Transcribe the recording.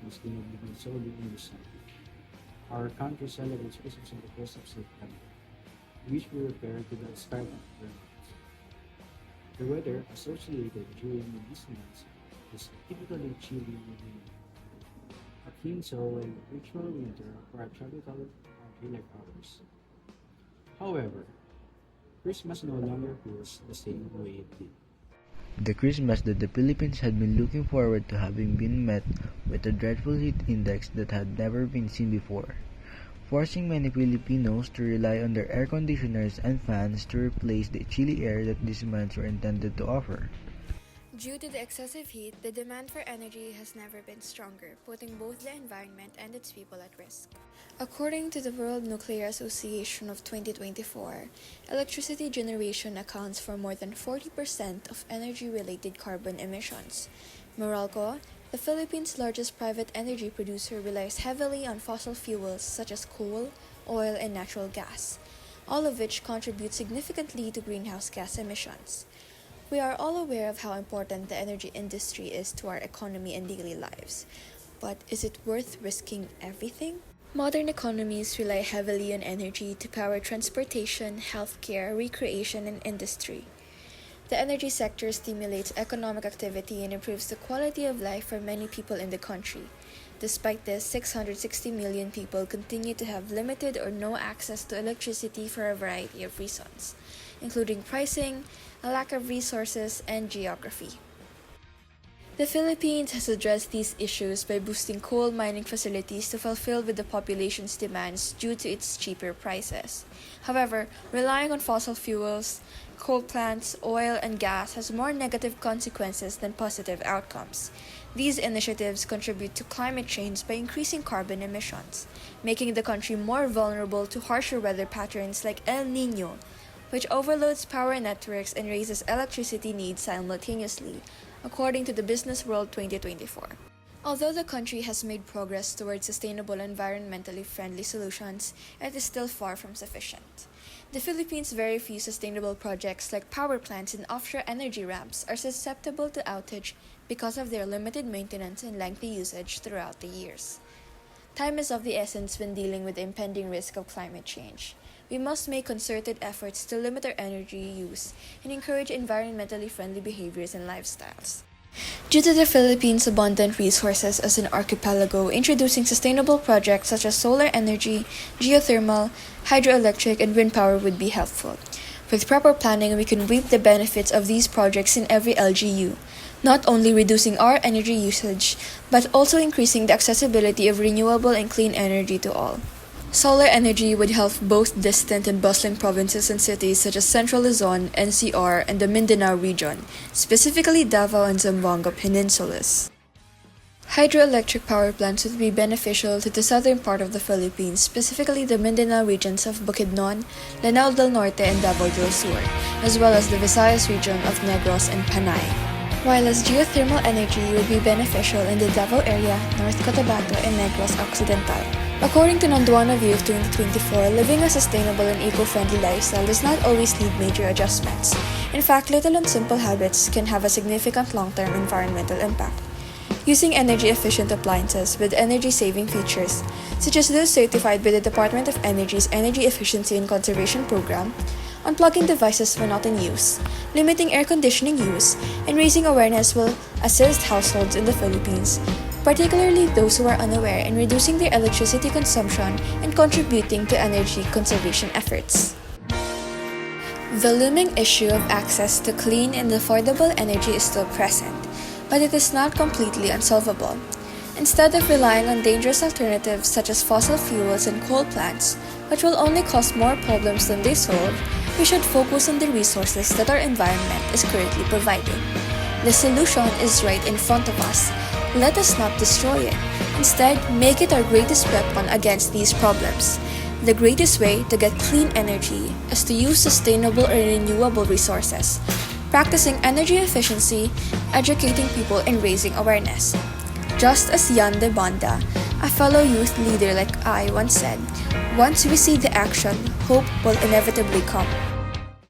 facilities do not depend solely on the sun. Our country celebrates Christmas on the 1st of September, which we repair to the start of the month. The weather associated during these months is typically chilly and humid, akin to a virtual winter for a tropical country like ours. However, Christmas no longer feels the same way it did. The Christmas that the Philippines had been looking forward to having been met with a dreadful heat index that had never been seen before, forcing many Filipinos to rely on their air conditioners and fans to replace the chilly air that these months were intended to offer. Due to the excessive heat, the demand for energy has never been stronger, putting both the environment and its people at risk. According to the World Nuclear Association of 2024, electricity generation accounts for more than 40% of energy-related carbon emissions. Meralco, the Philippines' largest private energy producer, relies heavily on fossil fuels such as coal, oil, and natural gas, all of which contribute significantly to greenhouse gas emissions. We are all aware of how important the energy industry is to our economy and daily lives. But is it worth risking everything? Modern economies rely heavily on energy to power transportation, healthcare, recreation, and industry. The energy sector stimulates economic activity and improves the quality of life for many people in the country. Despite this, 660 million people continue to have limited or no access to electricity for a variety of reasons, including pricing, a lack of resources, and geography. The Philippines has addressed these issues by boosting coal mining facilities to fulfill with the population's demands due to its cheaper prices. However, relying on fossil fuels, coal plants, oil, and gas has more negative consequences than positive outcomes. These initiatives contribute to climate change by increasing carbon emissions, making the country more vulnerable to harsher weather patterns like El Niño, which overloads power networks and raises electricity needs simultaneously, according to the Business World 2024. Although the country has made progress towards sustainable environmentally friendly solutions, it is still far from sufficient. The Philippines' very few sustainable projects like power plants and offshore energy ramps are susceptible to outage because of their limited maintenance and lengthy usage throughout the years. Time is of the essence when dealing with the impending risk of climate change. We must make concerted efforts to limit our energy use and encourage environmentally friendly behaviors and lifestyles. Due to the Philippines' abundant resources as an archipelago, introducing sustainable projects such as solar energy, geothermal, hydroelectric, and wind power would be helpful. With proper planning, we can reap the benefits of these projects in every LGU, not only reducing our energy usage, but also increasing the accessibility of renewable and clean energy to all. Solar energy would help both distant and bustling provinces and cities such as Central Luzon, NCR, and the Mindanao region, specifically Davao and Zamboanga peninsulas. Hydroelectric power plants would be beneficial to the southern part of the Philippines, specifically the Mindanao regions of Bukidnon, Lanao del Norte, and Davao del Sur, as well as the Visayas region of Negros and Panay. While as geothermal energy would be beneficial in the Davao area, North Cotabato, and Negros Occidental. According to Nonduana View of 2024, living a sustainable and eco-friendly lifestyle does not always need major adjustments. In fact, little and simple habits can have a significant long-term environmental impact. Using energy-efficient appliances with energy-saving features, such as those certified by the Department of Energy's Energy Efficiency and Conservation Program, unplugging devices when not in use, limiting air conditioning use, and raising awareness will assist households in the Philippines, particularly those who are unaware, in reducing their electricity consumption and contributing to energy conservation efforts. The looming issue of access to clean and affordable energy is still present, but it is not completely unsolvable. Instead of relying on dangerous alternatives such as fossil fuels and coal plants, which will only cause more problems than they solve, we should focus on the resources that our environment is currently providing. The solution is right in front of us. Let us not destroy it. Instead, make it our greatest weapon against these problems. The greatest way to get clean energy is to use sustainable or renewable resources, practicing energy efficiency, educating people, and raising awareness. Just as Yan de Banda, a fellow youth leader like I once said, once we see the action, hope will inevitably come.